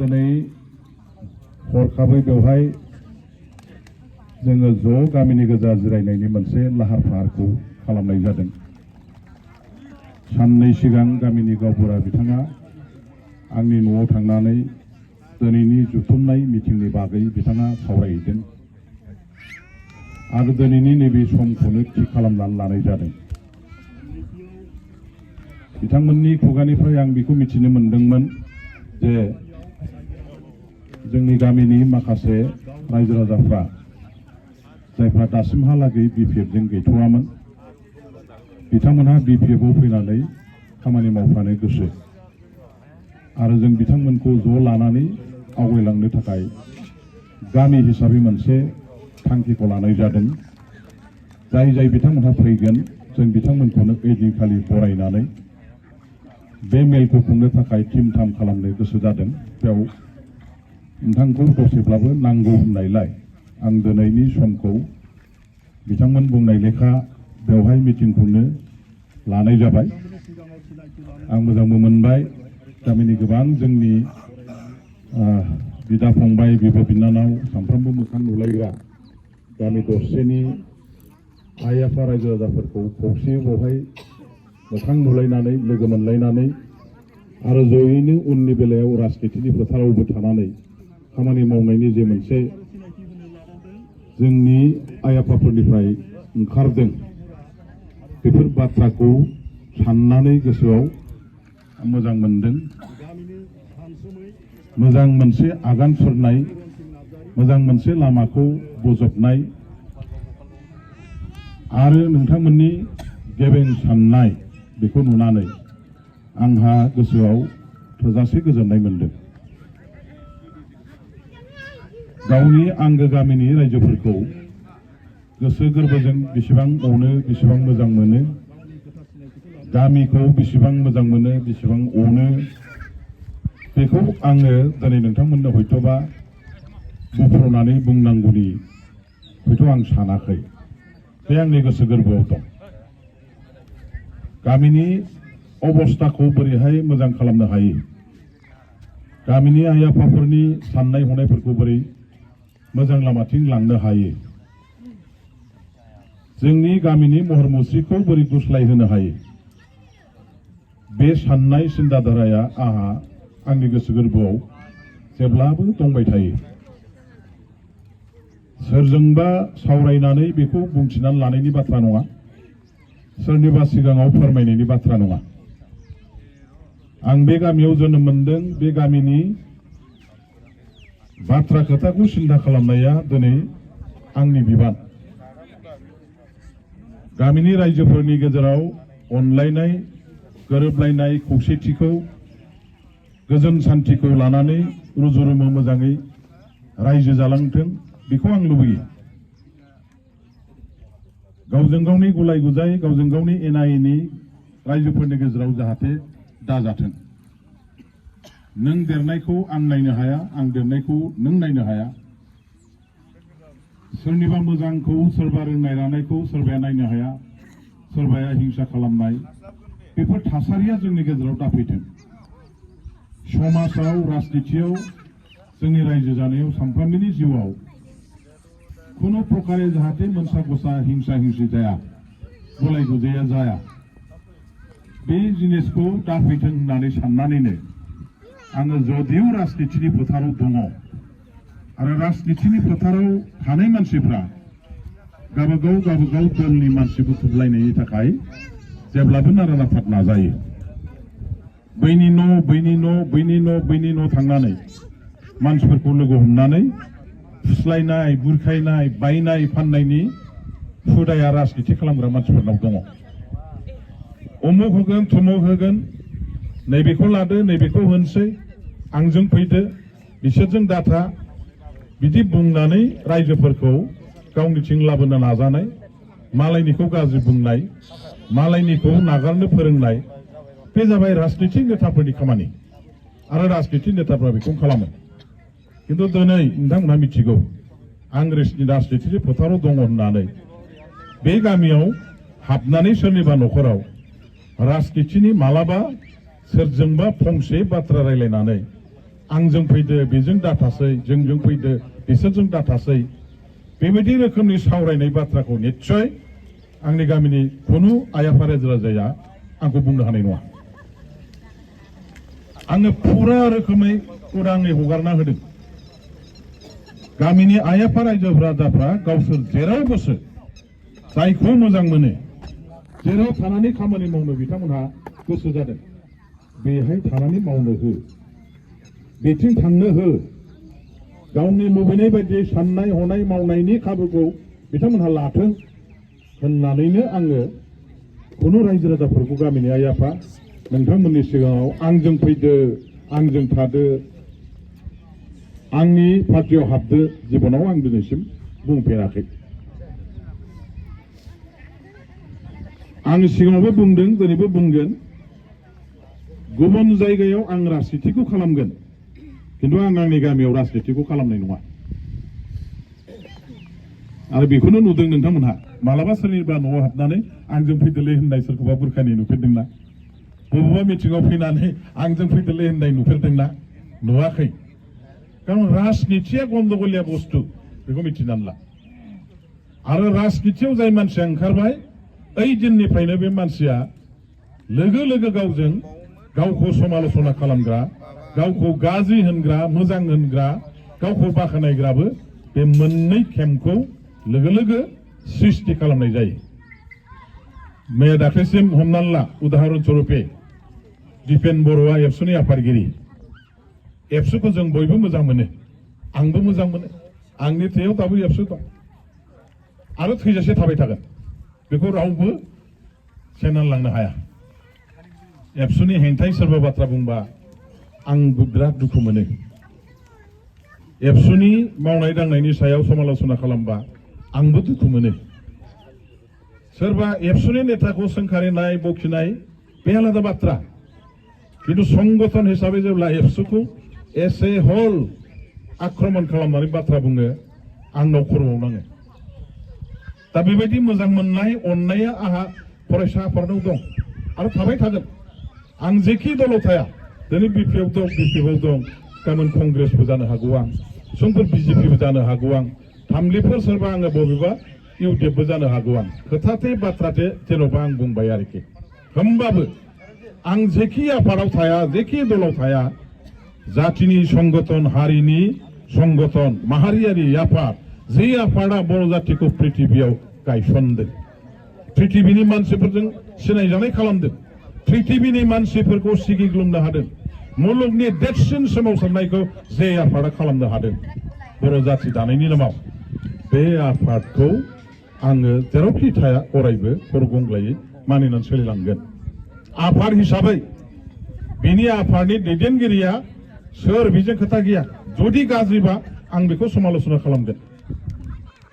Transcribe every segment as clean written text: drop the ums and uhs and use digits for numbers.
दिनै हरखाबै बेवहाय जोङो ज' गामिनि गोजा जिरायनायनि मोनसे लाहार फाहारखौ खालामनाय जादों। साननै सिगां गामिनि गावबुरा बिथाङा आंनि न'आव थांनानै दिनैनि जुथुमनाय मिटिंनि बागै बिथाङा सावरायहैदों आरो दिनैनि नैबे समखौनो थि खालामनानै लानाय जादों। बिथांमोननि खुगानिफ्राय आं बेखौ मिथिनो मोनदोंमोन जे जोंनि गामिनि माखासे रायजो राजाफ्रा जायफ्रा दासिमहालागै बिपिएफजों गैथ'वामोन बिथांमोनहा बिपिएफआव फैनानै खामानि मावफानो गोसो आरो जों बिथांमोनखौ ज' लानानै आवगायलांनो थाखाय गामि हिसाबै मोनसे थांखिखौ लानाय जादों। जाय बिथांमोनहा फैगोन जों बिथांमोनखौनो ओइदिनखालि बरायनानै बे मेलखौ खुंनो थाखाय थिम थाम खालामनो गोसो जादों। बेयाव नोंथांखौ दसेब्लाबो नांगौ होननायलाय आं दिनैनि समखौ बिथांमोन बुंनाय लेखा बेवहाय मिटिंखौनो लानाय जाबाय। आं मोजांबो मोनबाय। गामिनि गोबां जोंनि बिदा फंबाय बिब' बिनानाव सानफ्रोमबो मोखां नुलायग्रा गामि दरसेनि आइ आफा रायजो राजाफोरखौ खौसे बेवहाय मोखां नुलायनानै लोगो मोनलायनानै आरो जयैनो उननि बेलायाव राजनितिनि फोथारावबो थानानै खामानि मावनायनि जे मोनसे जोंनि आइ आफाफोरनिफ्राय ओंखारदों बेफोर बाथ्राखौ साननानै गोसोआव मोजां मोनदों। मोजां मोनसे आगान सुरनाय, मोजां मोनसे लामाखौ बोजबनाय आरो नोंथांमोननि गेबें साननाय बेखौ नुनानै आंहा गोसोआव थोजासे गोजोननाय मोनदों। गावनि आंगो गामिनि रायजोफोरखौ गोसो गोरबोजों बेसेबां अनो, बेसेबां मोजां मोनो, गामिखौ बेसेबां मोजां मोनो, बेसेबां अनो, बेखौ आङो दिनै नोंथांमोननो हयथ'बा बुंफ्रुनानै बुंनांगौनि हयथ' आं सानाखै। बे आंनि गोसो गोरबोआव दं। गामिनि अबस्थाखौ बोरैहाय मोजां खालामनो हायो, गामिनि आइ आफाफोरनि साननाय हनायफोरखौ बोरै मोजां लामाथिं लांनो हायो, जोंनि गामिनि महर मुस्रिखौ बोरै गुस्लायहोनो हायो, बे साननाय सिन्ताधाराया आंनि गोसो गोरबोआव जेब्लाबो दंबाय थायो। सोरजोंबा सावरायनानै बेखौ बुंथिनानै लानायनि बाथ्रा नङा, सोरनिबा सिगाङाव फोरमायनायनि बाथ्रा नङा। आं बे गामियाव जोनोम मोनदों। बे गामिनि बाथ्रा खोथाखौ सिन्था खालामनाया दिनै आंनि बिबान। गामिनि रायजोफोरनि गेजेराव अनलायनाय, गोरोबलायनाय, खौसेथिखौ, गोजोन सान्थिखौ लानानै रुजु रुमु मोजाङै रायजो जालांथों बेखौ आं लुबैयो। गावजों गावनि गुलाय गुजाय, गावजों गावनि एना एनि रायजोफोरनि गेजेराव जाहाथे दाजाथों। नों देरनायखौ आं नायनो हाया, आं देरनायखौ नों नायनो हाया। सोरनिबा मोजांखौ, सोरबा रोंनाय रानायखौ सोरबाया नायनो हाया, सोरबाया हिंसा खालामनाय, बेफोर थासारिया जोंनि गेजेराव दाफैथों। समाजाव, राजनितियाव, जोंनि रायजो जानायाव, सानफ्रोमबोनि जिउआव खुनु प्रकारे जाहाथे मोनसा गसा हिंसा हिंसि जाया, गुलाय गुजाया जाया, बे जिनिसखौ दाफैथों होननानै साननानैनो आङो जदिउ राजनितिनि फोथाराव दङ आरो राजनितिनि फोथाराव थानाय मानसिफ्रा गावबागाव दलनि मानसि बुथुमलायनायनि थाखाय जेब्लाबो नारा नाफाद नाजायो। बैनि न' थांनानै मानसिफोरखौ लोगो हमनानै फुस्लायनाय, बुरखायनाय, बायनाय फाननायनि हुदाया राजनिति खालामग्रा मानसिफोरनाव दङ। अमुक होगोन, थुमुक होगोन, नैबेखौ लादो, नैबेखौ होनसै, आंजों फैदो, बिसोरजों दाथा, बिदि बुंनानै रायजोफोरखौ गावनिथिं लाबोनो नाजानाय, मालायनिखौ गाज्रि बुंनाय, मालायनिखौ नागारनो फोरोंनाय, बे जाबाय राजनिति नेताफोरनि खामानि आरो राजनिति नेताफ्रा बेखौ खालामो। किन्तु दिनै नोंथांमोनहा मिथिगौ आं राजनितिनि फोथाराव दङ होननानै बे गामियाव हाबनानै सोरनिबा न'खराव राजनितिनि मालाबा सोरजोंबा फंसे बाथ्रा रायलायनानै आंजों फैदो बेजों दाथासै जोंजों फैदो बिसोरजों दाथासै बेबायदि रोखोमनि सावरायनाय बाथ्राखौ निश्चय आंनि गामिनि खुनु आइ आफा रायजो राजाया आंखौ बुंनो हानाय नङा। आङो फुरा रोखोमै उदाङै हगारना होदों। गामिनि आइ आफा रायजो राजाफ्रा गावसोर जेराव गोसो जायखौ मोजां मोनो जेराव थानानै खामानि मावनो बिथांमोनहा गोसो जादों बेहाय थानानै मावनो हो, बेथिं थांनो हो, गावनि लुबैनाय बायदि साननाय हनाय मावनायनि खाबुखौ बिथांमोनहा लाथों होननानैनो आङो खुनु रायजो राजाफोरखौ गामिनि आइ आफा नोंथांमोननि सिगाङाव आंजों फैदो आंजों थादो आंनि पार्टियाव हाबदो जिबनाव आं दिनैसिम बुंफेराखै। आं सिगाङावबो बुंदों दिनैबो बुंगोन गुबुन जायगायाव आं राजनितिखौ खालामगोन किन्तु आं आंनि गामियाव राजनितिखौ खालामनाय नङा। आरो बेखौनो नुदों नोंथांमोनहा मालाबा सोरनिबा न'आव हाबनानै आंजों फैदोलै होननाय सोरखौबा बुरखानि नुफेरदोंना? बबेबा मिटिङाव फैनानै आंजों फैदोलै होननाय नुफेरदोंना? नुवाखै। कारण राजनितिया गन्दगलिया बुस्थु बेखौ मिथिनानै ला। आरो राजनितियाव जाय मानसिया ओंखारबाय ओइ दिननिफ्रायनो बे मानसिया लोगो लोगो गावजों गावखौ समालोचना खालामग्रा, गावखौ गाज्रि होनग्रा, मोजां होनग्रा, गावखौ बाख्नायग्राबो बे मोननै केम्पखौ लोगो लोगो सृष्टि खालामनाय जायो। मैया दाख्लैसिम हमनानै ला उदाहरन स्वरूपे दिपेन बर'आ एबसुनि आफादगिरि। एबसुखौ जों बयबो मोजां मोनो, आंबो मोजां मोनो, आंनि थैयाव दाबो एबसु दं आरो थैजासे थाबाय थागोन बेखौ रावबो सेनानै लांनो हाया। एबसुनि हेंथायै सोरबा बाथ्रा बुंबा आंबो बिराद दुखु मोनो। एबसुनि मावनाय दांनायनि सायाव समालोचना खालामबा आंबो दुखु मोनो। सोरबा एबसुनि नेताखौ सोंखारिनाय बखिनाय बे आलादा बाथ्रा, किन्तु संगठन हिसाबै जेब्ला एबसुखौ एस ए हल आक्रमण खालामनानै बाथ्रा बुङो आंनाव खर'आव नाङो। दा बेबायदि मोजां मोननाय अननाया आंहा फरायसा आफादाव दं आरो थाबाय थागोन। आं जेखि दलाव थाया दिनै बिपिएफ दं, बिपिएफआव दं, गाबोन कंग्रेसबो जानो हागौ आं, समफोर बिजेपिबो जानो हागौ आं, थामलिफोर सोरबा आङो बबेबा इउडिएफबो जानो हागौ आं। खोथाथे बाथ्राथे जेन'बा आं बुंबाय आरोखि। होमबाबो आं जेखि आफादाव थाया, जेखि दलाव थाया, जातिनि संगठन, हारिनि संगठन, माहारियारि आफाद, जे आफादा बर' जातिखौ पृथिबियाव गायसनदों, पृथिबिनि मानसिफोरजों सिनायजानाय खालामदों, पृथिबिनि मानसिफोरखौ सिगिग्लुंनो हादों, मुलुगनि देरसिन सोमावसारनायखौ जे आफादा खालामनो हादों बर' जाति दानायनि नामाव, बे आफादखौ आङो जेरावखि थाया अरायबो खर' गंग्लायै मानिनानै सोलिलांगोन। आफाद हिसाबै बिनि आफादनि दैदेनगिरिया सोर बेजों खोथा गैया, जुदि गाज्रिबा आं बेखौ समालोचना खालामगोन।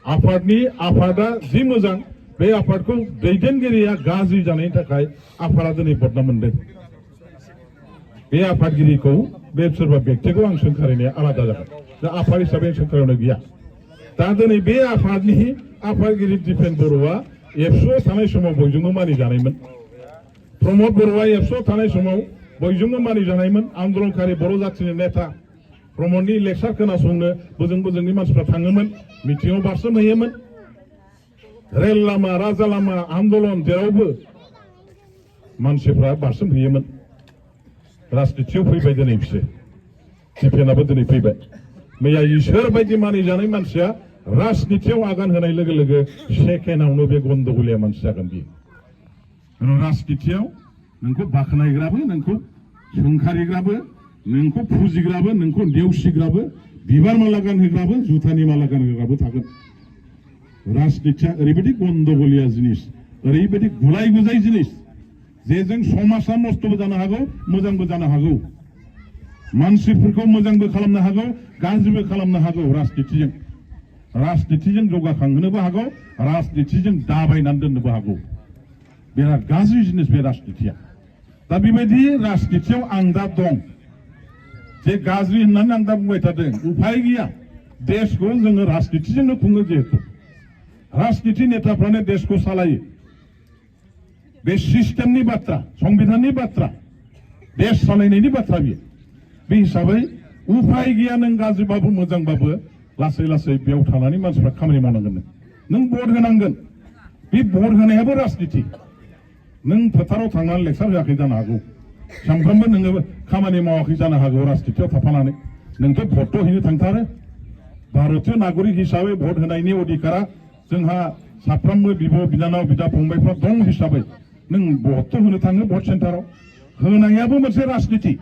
आफादा जि मोजां बे आफादखौ दैदेनगिरिया गाज्रि जानायनि थाखाय आफादा दिनै बदनाम मोनदों। बे आफादगिरिखौ बे सोरबा व्यक्तिखौ आं सोंखारिनाया आलादा जागोन। दा आफाद हिसाबै सोंखारिनाय गैया। दा दिनै बे आफादनि आफादगिरि दिपेन बर'आ एबसुआव थानाय समाव बयजोंबो मानिजानायमोन। प्रमद बर'आ एबसुआव थानाय समाव बयजोंबो मानिजानायमोन। आन्दलनकारि बर' जातिनि नेता प्रमदनि लेक्सार खोनासंनो बोजों बोजोंनि मानसिफ्रा थाङोमोन, मिटिङाव बारसोमहैयोमोन। रेल लामा, राजा लामा, आन्दलन जेरावबो मानसिफ्रा बारसोमहैयोमोन। राजनितियाव फैबाय दिनै बिसोर, दिपेनाबो दिनै फैबाय। मैया इसोर बायदि मानिजानाय मानसिया राजनितियाव आगान होनाय लोगो लोगो सेकेन्डआवनो बे गन्दगलिया मानसि जागोन बियो। राजनितियाव नोंखौ बाख्नायग्राबो, नोंखौ सोंखारिग्राबो, नोंखौ फुजिग्राबो, नोंखौ नेवसिग्राबो, बिबार माला गानहोग्राबो, जुथानि माला गानहोग्राबो थागोन। राजनितिया ओरैबायदि गन्दगलिया जिनिस, ओरैबायदि गुलाय गुजाय जिनिस, जेजों समाजा नस्थ'बो जानो हागौ, मोजांबो जानो हागौ, मानसिफोरखौ मोजांबो खालामनो हागौ, गाज्रिबो खालामनो हागौ। राजनितिजों जौगाखांहोनोबो हागौ, राजनितिजों दाबायनानै दोननोबो हागौ। बिराद गाज्रि जिनिस बे राजनितिया। दा बेबायदि राजनितियाव आं दा दं, जे गाज्रि होननानै आं दा बुंबाय थादों, उपाय गैया। देशखौ जोङो राजनितिजोंनो खुङो, जिहेतु राजनिति नेताफ्रानो देशखौ सालायो। बे सिस्टेमनि बाथ्रा, संबिधाननि बाथ्रा, देश सालायनायनि बाथ्रा बियो। बे हिसाबै उफाय गैया नों गाज्रिबाबो मोजांबाबो लासै लासै बेयाव थानानै मानसिफ्रा खामानि मावनांगोन नों भट होनांगोन बे भट होनायाबो राजनिति नों फोथाराव थांनानै लेक्सार होआखै जानो हागौ सानफ्रोमबो नोङो खामानि मावाखै जानो हागौ राजनितियाव थाफानानै नोंथ' भटथ' हैनो थांथारो भारतीय नागरिक हिसाबै भट होनायनि अधिकारा जोंहा साफ्रोमबो बिब' बिनानाव बिदा फंबायफ्रा दं हिसाबै नों भटथ' होनो थाङो भट सेन्टाराव होनायाबो मोनसे राजनिति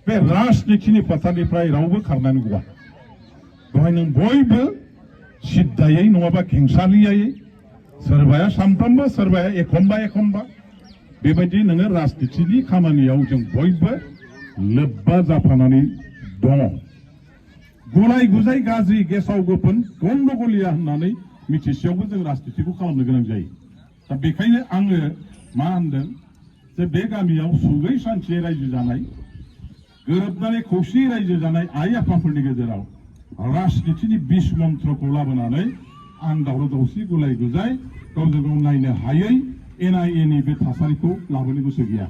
बे राजनितिनि फोथारनिफ्राय रावबो खारनानै गवा बेवहाय नों बयबो सिद्दायै नङाबा खेंसालियायै सोरबाया सानफ्रोमबो सोरबाया एखम्बा एखम्बा बेबायदि नोङो राजनितिनि खामानियाव जों बयबो लोब्बा जाफानानै दङ गलाय गुजाय गाज्रि गेसाव गोफोन गन्दगलिया होननानै मिथिसेयावबो जों राजनितिखौ खालामनो गोनां जायो दा बेखायनो आङो मा होनदों जे बे गामियाव सुगै सान्थियै रायजो जानाय गोरोबनानै खौसेयै रायजो जानाय आइ आफाफोरनि गेजेराव राजनितिनि बिस मन्त्रखौ लाबोनानै आं दावराव दावसि गुलाय गुजाय गावजों गाव नायनो हायै एना एनि बे थासारिखौ लाबोनो गोसो गैया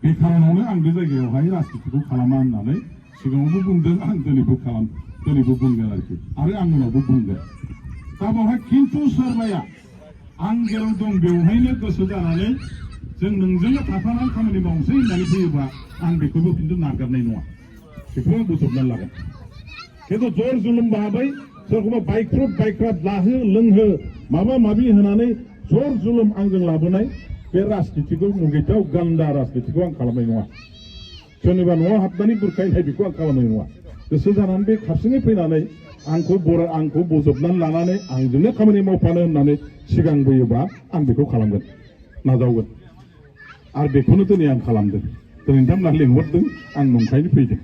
बे खारनावनो आं बे जायगायावहाय राजनितिखौ खालामा होननानै सिगाङावबो बुंदों आं दिनैबो बुंगोन आरोखि आरो आं उनावबो बुंगोन दा बेवहाय खिन्थु सोरबाया आं जेराव दं बेवहायनो गोसो जानानै जों नोंजोंनो थाफानानै खामानि मावनोसै होननानै फैयोबा आं बेखौबो खिन्थु नागारनाय नङा बेखौ आं बोजबनानै लागोन खिन्थु जर जुलुम भाबै सोरखौबा बायख्राब जाहो लोंहो माबा माबि होनानै जर जुलुम आंजों लाबोनाय बे राजनितिखौ मुगैथाव गान्दा राजनितिखौ आं खालामनाय नङा सोरनिबा न'आव हाबनानै बुरखायनाय बेखौ आं खालामनाय नङा गोसो जानानै बे खारसिङै फैनानै आंखौ बोजबनानै लानानै आंजोंनो खामानि मावफानो होननानै सिगांबोयोबा आं बेखौ खालामगोन नाजावगोन आरो बेखौनो दिनै आं खालामदों दिनै नोंथांमोनहा लेंहरदों आं नंखायनो फैदों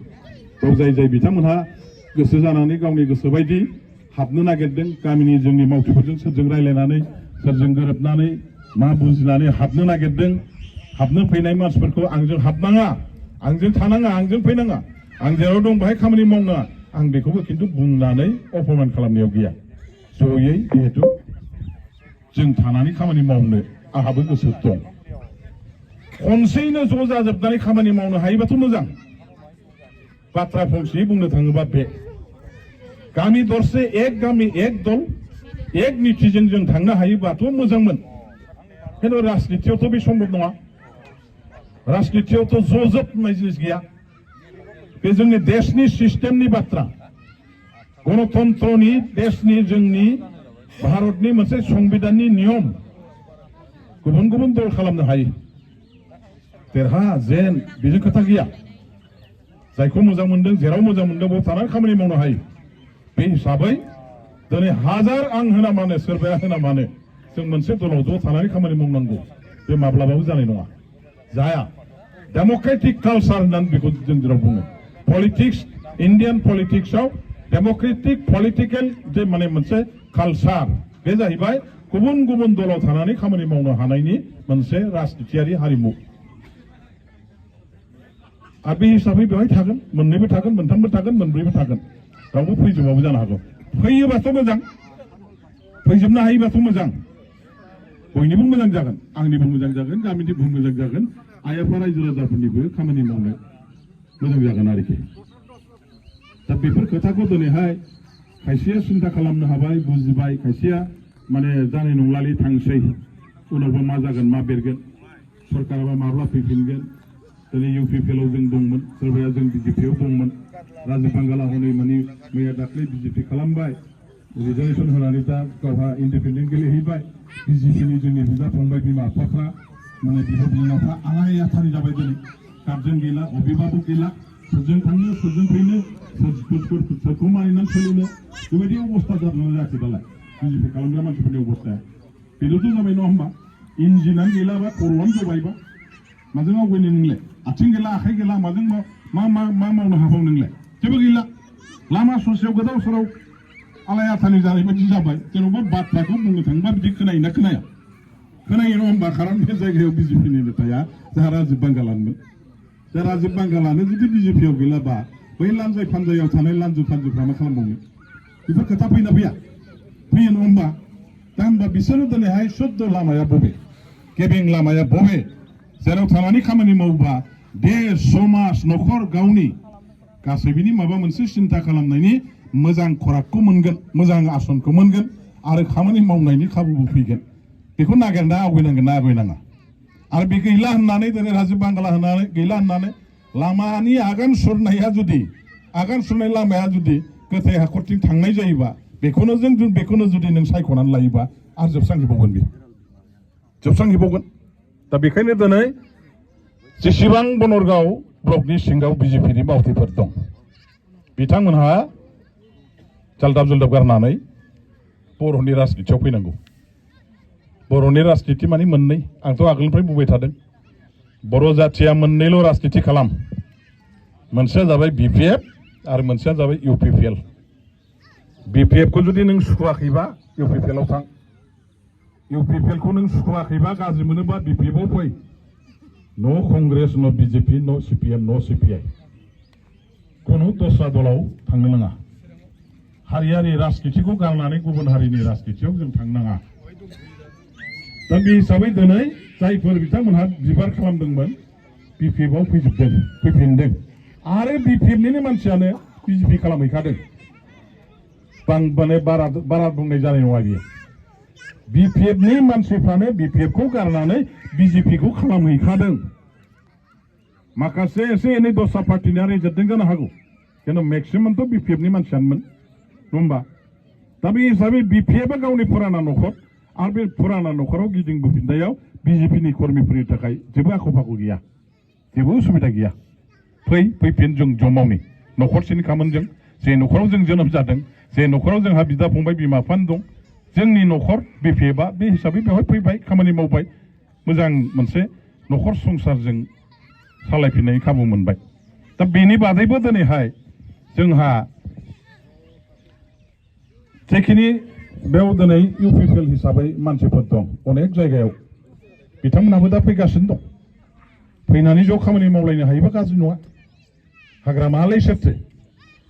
बेयाव जाय बिथांमोनहा गोसो जानानै गावनि गोसो बायदि हाबनो नागिरदों गामिनि जोंनि मावथिफोरजों सोरजों रायज्लायनानै सोरजों गोरोबनानै मा बुजिनानै हाबनो नागिरदों हाबनो फैनाय मानसिफोरखौ आंजों हाबनाङा आंजों थानाङा आंजों फैनाङा आं जेराव दं बेहाय खामानि मावनाङा आं बेखौबो खिन्थु बुंनानै अपमान खालामनायाव गैया जयै जिहेतु जों थानानै खामानि मावनो आंहाबो गोसो दं खनसेयैनो ज' जाजोबनानै खामानि मावनो हायोबाथ' मोजां बाथ्रा फंसे बुंनो थाङोबा बे गामि दरसे एक गामि एक दल एक नीतिजों जों थांनो हायोबाथ' मोजांमोन खिन्थु राजनितियावथ' बे सम्भब नङा राजनितियावथ' ज'जोब होननाय जिनिस गैया बे जोंनि देशनि सिस्टेमनि बाथ्रा गणतन्त्रनि देशनि जोंनि भारतनि मोनसे संबिधाननि नियम गुबुन गुबुन दल खालामनो हायो देरहा जेन बेजों खोथा गैया जायखौ मोजां मोनदों जेराव मोजां मोनदों बेयाव थानानै खामानि मावनो हायो बे हिसाबै दिनै हाजार आं होना मानो सोरबाया होना मानो जों मोनसे दलाव ज' थानानै खामानि मावनांगौ बे माब्लाबाबो जानाय नङा जाया डेम'क्रेटिक कालचार होननानै बेखौ जों जेराव बुङो पलिटिक्स इन्डियान पलिटिक्सआव डेम'क्रेटिक पलिटिकेल जे माने मोनसे कालचार बे जाहैबाय गुबुन गुबुन दलाव थानानै खामानि मावनो हानायनि मोनसे राजनितियारि हारिमु आरो बे हिसाबै बेवहाय थागोन मोननैबो थागोन मोनथामबो थागोन मोनब्रैबो थागोन रावबो फैजोबाबो जानो हागौ फैयोबाथ' मोजां फैजोबनो हायोबाथ' मोजां बयनिबो मोजां जागोन आंनिबो मोजां जागोन गामिनिबो मोजां जागोन आइ आफा रायजो राजाफोरनिबो खामानि मावनो मोजां जागोन आरोखि दा बेफोर खोथाखौ दिनैहाय खायसेया सिन्था खालामनो हाबाय बुजिबाय खायसेया माने जानाय नंलालै थांसै उनावबा मा जागोन मा बेरगोन सरकाराबा माब्ला फैफिनगोन दिनै इउपिपिएलआव जों दंमोन सोरबाया जों बिजेपिआव दंमोन राजीब बांगाला हनै माने मैया दाख्लै बिजेपि खालामबाय रिजार्भेसन होनानै दा गावहा इन्डिपेन्डेन्ट गेलेहैबाय बिजेपिनि जोंनि बिदा फंबाय बिमा बिफाफ्रा माने बिब' बिनानावफ्रा आलाय आथानि जाबाय दिनै गार्जेन गैला अभिभाबक गैला सोरजों थांनो सोरजों फैनो सोरखौ मानिनानै सोलिनो बेबायदि अबस्था जादोंना जायाखै दालाय बिजेपि खालामग्रा मानसिफोरनि अबस्थाया बेनोथ' जाबाय नङा होमबा इन्जिनानो गैलाबा खर'आनो जबायबा माजों आवगायनो नोंलाय आथिं गैला आखाइ गैला माजों मा मावनो हाबाव नोंलाय जेबो गैला लामा ससेयाव गोदाव सोराव आलाय आथानि जानाय बायदि जाबाय जेन'बा बाथ्राखौ बुंनो थाङोबा बिदि खोनायोना खोनाया खोनायो नङा होमबा खारन बे जायगायाव बिजेपिनि नेताया जोंहा राजीब बांगालानोमोन दा राजीब बांगालानो जुदि बिजेपिआव गैलाबा बै लान्जाय फान्जायाव थानाय लान्जु फान्जुफ्रा मा खालामबावनो बेफोर खोथा फैना फैया फैयो नङा होमबा दा होमबा बिसोरो दिनैहाय शुद्ध लामाया बबे गेबें लामाया बबे जेराव थानानै खामानि मावोबा देश समाज न'खर गावनि गासैबोनि माबा मोनसे सिन्था खालामनायनि मोजां खरागखौ मोनगोन, मोजां आसनखौ मोनगोन आरो खामानि मावनायनि खाबुबो फैगोन। बेखौ नागिरना आवगायनांगोन ना आवगायनाङा? आरो बे गैला होननानै दिनै राजिब बांगाला होननानै गैला होननानै लामानि आगान सुरनाया जुदि आगान सुरनाय लामाया जुदि गोथै हाखरथिं थांनाय जायोबा बेखौनो जुदि नों सायख'नानै लायोबा आरो जोबस्रांहैबावगोन बे जोबस्रांहैबावगोन। दा बेखायनो दिनै जेसेबां बनरगाव ब्लकनि सिङाव बिजेपिनि मावथिफोर दं बिथांमोनहा जाल्दाब जुल्दाब गारनानै बर'नि राजनितियाव फैनांगौ। बर'नि राजनिति माने मोननै, आंथ' आगोलनिफ्राय बुंबाय थादों बर' जाथिया मोननैल' राजनिति खालाम, मोनसेया जाबाय बिपिएफ आरो मोनसेया जाबाय इउपिपिएल। बिपिएफखौ जुदि नों सुखुवाखैबा इउपिपिएलआव थां, इउपिपिएलखौ नों सुखुवाखैबा गाज्रि मोनोबा बिपिएफआव फै। नो कंग्रेस, नो बिजेपि, नो सिपिएम, नो सिपिआइ, खुनु दस्रा दलाव थांनो नाङा। हारियारि राजनितिखौ गारनानै गुबुन हारिनि राजनितियाव जों थांनो नाङा। दा बे हिसाबै दिनै जायफोर बिथांमोनहा बिबार खालामदोंमोन बिपिएफआव फैफिनदों आरो बिपिएफनिनो मानसियानो बिजेपि खालामहैखादों। माने बारा बुंनाय जानाय नङा बियो। बिपिएफनि मानसिफ्रानो बिपिएफखौ गारनानै बिजेपिखौ खालामहैखादों। माखासे एसे एनै दस्रा पार्टिनिया रेजेक्टजों जानो हागौ, खिन्थु मेक्सिमामथ' बिपिएफनि मानसियानोमोन, नङा होमबा? दा बे हिसाबै बिपिएफआ गावनि फुराना न'खर आरो बे फुराना न'खराव गिदिंबोफिननायाव बिजेपिनि कर्मिफोरनि थाखाय जेबो आख' फाख' गैया, जेबो उसुबिदा गैया। फैफिन जों जमावनि न'खरसेनि खामोन जों, जे न'खराव जों जोनोम जादों, जे न'खराव जोंहा बिदा फंबाय बिमा बिफानो दं, जोंनि न'खर बिपिएफआ बे हिसाबै बेवहाय फैबाय, खामानि मावबाय, मोजां मोनसे न'खर संसारजों सालायफिननायनि खाबु मोनबाय। दा बेनि बादैबो दिनैहाय जोंहा जेखिनि बेयाव दिनै इउपिपिएल हिसाबै मानसिफोर दं अनेक जायगायाव, बिथांमोनहाबो दा फैगासिनो दं। फैनानै ज' खामानि मावलायनो हायोबा गाज्रि नङा। हाग्रामायालाय सोरथो?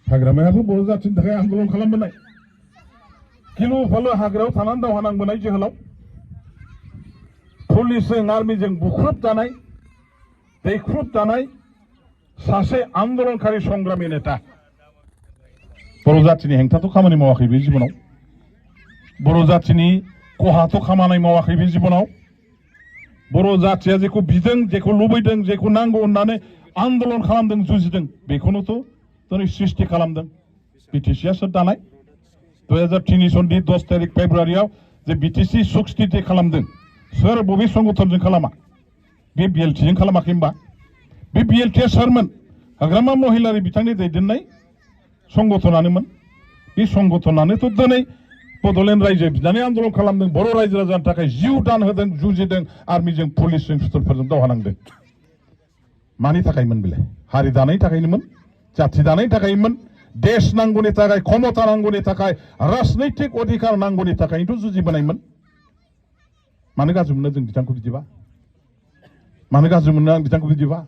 हाग्रामायाबो बर' जाथिनि थाखाय आन्दलन खालामबोनाय, गिलु फालु हाग्रायाव थानानै दावहा नांबोनाय जोहोलाव, पुलिसजों आर्मिजों बुख्रुबजानाय दैख्रुबजानाय सासे आन्दलनकारि संग्रामि नेता। बर' जाथिनि हेंथाथ' खामानि मावाखै बे जिबनाव, बर' जाथिनि खहाथ' खामानि मावाखै बे जिबनाव। बर' जाथिया जेखौ बिदों, जेखौ लुबैदों, जेखौ नांगौ होननानै आन्दलन खालामदों, जुजिदों, बेखौनोथ' दिनै सृष्टि खालामदों। बिटिसिआ सोर दानाय? 2003 सननि 10 तारिख फेब्रुवारियाव जे बिटिसि सुख स्थिति खालामदों, सोर बबे संगठनजों खालामा? बे बिएलटिजों खालामाखै होनबा? बे बिएलटिआ सोरमोन? हाग्रामा महिलारि बिथांनि दैदेननाय संगठनानोमोन। बे संगठनानोथ' दिनै बड'लेण्ड रायजो बिनानै आन्दलन खालामदों, बर' रायजो राजानि थाखाय जिउ दान होदों, जुजिदों, आर्मिजों पुलिसजों सुथुरफोरजों दावहा नांदों। मानि थाखायमोन बेलाय? हारि दानायनि थाखायनोमोन, जाथि दानायनि थाखायमोन, देश नांगौनि थाखाय, क्षमता नांगौनि थाखाय, राजनैतिक अधिकार नांगौनि थाखायनोथ' जुजिबोनायमोन। मानो गाज्रि मोनो जों बिथांखौ बिदिबा? मानो गाज्रि मोनो आं बिथांखौ बिदिबा?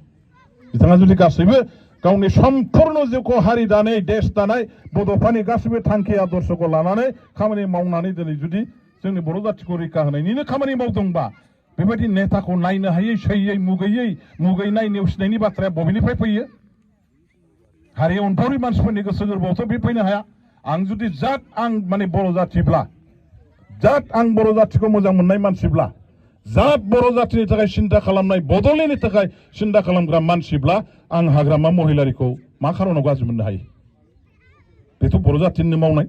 बिथाङा जुदि गासैबो गावनि सम्पूर्ण जिउखौ हारि दानाय, देश दानाय, बड'फानि गासैबो थांखि आदर्शखौ लानानै खामानि मावनानै दिनै जुदि जोंनि बर' जाथिखौ रैखा होनायनिनो खामानि मावदोंबा बेबायदि नेताखौ नायनो हायै, सैयै, मुगैनाय, नेवसिनायनि बाथ्राया बबेनिफ्राय फैयो? हारि अनफावरि मानसिफोरनि गोसो गोरबोआवथ' बे फैनो हाया। आं जुदि आं माने बर' जाथिब्ला, आं बर' जाथिखौ मोजां मोननाय मानसिब्ला, बर' जातिनि थाखाय सिन्था खालामनाय, बड'लेण्डनि थाखाय सिन्था खालामग्रा मानसिब्ला आं हाग्रामा महिलारिखौ मा खारनाव गाज्रि मोननो हायो? बेथ' बर' जातिनिनो मावनाय,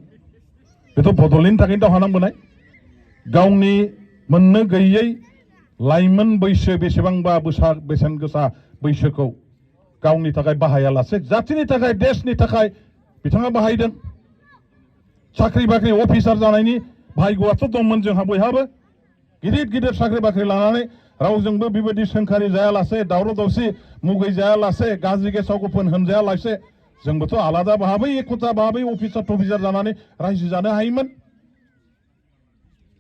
बेथ' बड'लेण्डनि थाखायनो दावहा नांबोनाय। गावनि मोननो गैयै लाइमोन बैसो, बेसेबांबा बेसेन गोसा बैसोखौ गावनि थाखाय बाहायालासे जातिनि थाखाय, देशनि थाखाय बिथाङा बाहायदों। साख्रि बाख्रि अफिसार जानायनि भाग्यआथ' दंमोन जोंहा बयहाबो। गिदिर गिदिर साख्रि बाख्रि लानानै रावजोंबो बेबायदि सोंखारि जायालासे, दावराव दावसि मुगै जायालासे, गाज्रि गेसाव गोफोन होनजायालासे जोंबोथ' आलादा भाबै, एखुथा भाबै अफिसार टफिसार जानानै रायजो जानो हायोमोन,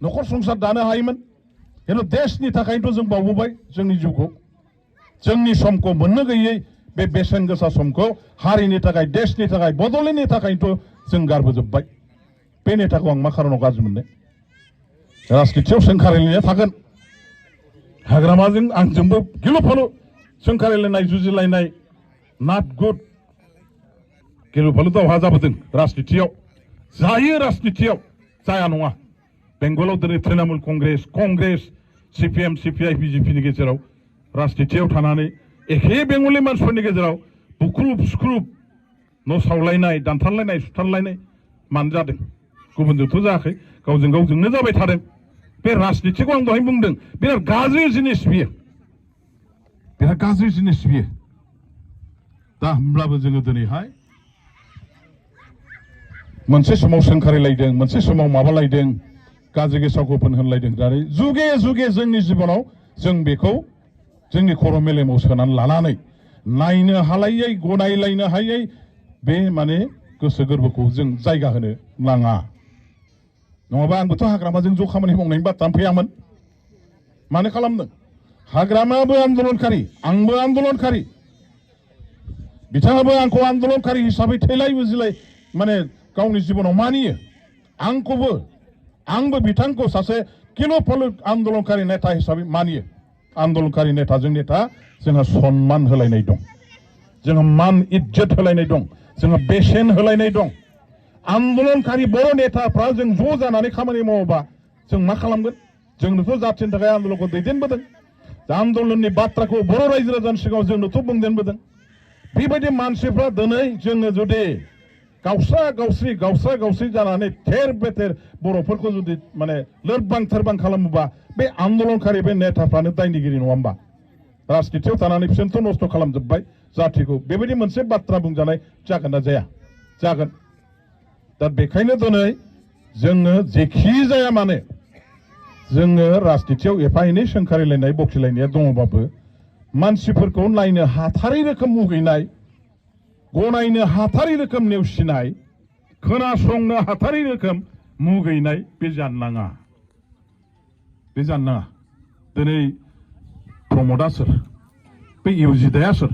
न'खर संसार दानो हायोमोन। खिन्थु देशनि थाखायनोथ' जों बावबोबाय जोंनि जिउखौ, जोंनि समखौ मोननो गैयै बे बेसेन गोसा समखौ हारिनि थाखाय, देशनि थाखाय, बड'लेण्डनि थाखायनोथ' जों गारबोजोब्बाय। बे नेताखौ आं मा खारनाव गाज्रि मोननो? राजनितियाव सोंखारिलायनाया थागोन, हाग्रामाजों आंजोंबो गिलु फालु सोंखारिलायनाय, जुजिलायनाय, नाट गुड गिलु फालु दावहा जाबोदों राजनितियाव जायो राजनितियाव जाया नङा बेंगलाव दिनै Trinamool Congress CPM CPI BJP नि गेजेराव राजनितियाव थानानै एखे बेंगलनि मानसिफोरनि गेजेराव बुख्रुब सुख्रुब न' सावलायनाय दानथारलायनाय सुथारलायनाय मानो जादों गुबुनजोंथ' जायाखै गावजों गावजोंनो जाबाय थादों बे राजनितिखौ आं दहाय बुंदों बिराद गाज्रि जिनिस बियो बिराद गाज्रि जिनिस बियो दा होमब्लाबो जोङो दिनैहाय मोनसे समाव सोंखारिलायदों मोनसे समाव माबालायदों गाज्रि गेसाव गोफोन होनलायदों दारै जुगे जुगे जोंनि जिबनाव जों बेखौ जोंनि खर' मेलेमाव सोनानै लानानै नायनो हालायै गनायलायनो हायै बे माने गोसो गोरबोखौ जों जायगा होनो नाङा नङाबा आंबोथ' हाग्रामाजों ज' खामानि मावनायनि बाथ्रा फैयामोन मानो खालामदों हाग्रामाबो आन्दलनखारि आंबो आन्दलनखारि बिथाङाबो आंखौ आन्दलनखारि हिसाबै थैलाय बुजिलाय माने गावनि जिबनाव मानियो आंबो बिथांखौ सासे किलु फालु आन्दलनखारि नेता हिसाबै मानियो आन्दलनखारि नेताजों नेता जोंहा सन्मान होलायनाय दं जोंहा मान इज्जत होलायनाय दं जोंहा बेसेन होलायनाय दं आन्दलनखारि बर' नेताफ्रा जों ज' जानानै खामानि मावोबा जों मा खालामगोन जोंनोथ' जाथिनि थाखाय आन्दलनखौ दैदेनबोदों आन्दलननि बाथ्राखौ बर' रायजो राजानि सिगाङाव जोंनोथ' बुंदेनबोदों बेबायदि मानसिफ्रा दिनै जोङो जुदि गावस्रा गावस्रि जानानै थेर बेथेर बर'फोरखौ जुदि माने लोरबां थोरबां खालामोबा बे आन्दलनखारि बे नेताफ्रानो दायनिगिरि नङा होमबा राजनितियाव थानानै बिसोरथ' नस्थ' खालामजोब्बाय जाथिखौ बेबायदि मोनसे बाथ्रा बुंजानाय जागोन ना जाया जागोन दा बेखायनो दिनै जोङो जेखि जाया माने जोङो राजनितियाव एफा एनै सोंखारिलायनाय बखिलायनाया दङबाबो मानसिफोरखौ नायनो हाथारै रोखोम मुगैनाय गनायनो हाथारै रोखोम नेवसिनाय खोनासंनो हाथारै रोखोम मुगैनाय बे जानो नाङा दिनै प्रमदआ सोर बे इउजिदाया सोर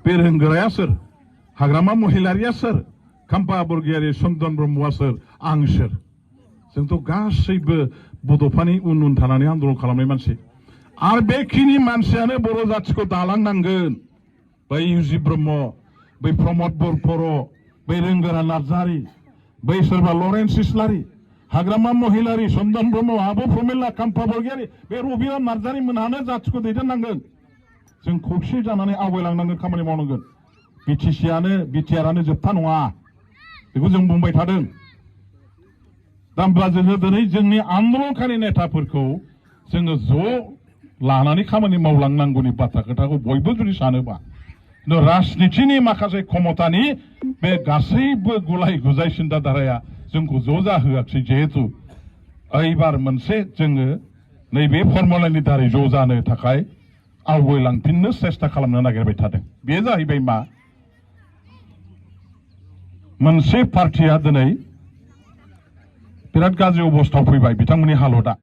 बे रोंगोराया सोर हाग्रामा महिलारिया सोर खाम्फा बरगयारी चन्दन ब्रह्मआ सोर आं सोर जोंथ' गासैबो बड'फानि उन थानानै आन्दलन खालामनाय मानसि आरो बेखिनि मानसियानो बर' जाथिखौ दालांनांगोन बै इउजि ब्रह्म बै प्रमद बर' बै रोंगोरा नार्जारी बै सोरबा लरेन्स इस्लारि हाग्रामा महिलारि चन्दन ब्रह्म आब' प्रमिला खाम्फा बरगयारी बे रबिराम नार्जारी मोनहानो जाथिखौ दैदेननांगोन जों खौसे जानानै आवगायलांनांगोन खामानि मावनांगोन बिटिआरआनो जोबथा नङा बेखौ जों बुंबाय थादों दा होमब्ला जोङो दिनै जोंनि आन्दलनखारि नेताफोरखौ जोङो ज' लानानै खामानि मावलांनांगौनि बाथ्रा खोथाखौ बयबो जुदि सानोबा राजनितिनि माखासे क्षमतानि बे गासैबो गुलाय गुजाय सिन्ताधाराया जोंखौ ज' जाहोआखै जिहेतु एबार मोनसे जोङो नैबे फर्मुलानि दारै ज' जानो थाखाय आवगायलांफिननो सेस्था खालामनो नागिरबाय थादों बे जाहैबाय मा मोनसे पार्टिया दिनै बिराद गाज्रि अबस्थायाव फैबाय बिथांमोननि हालोदा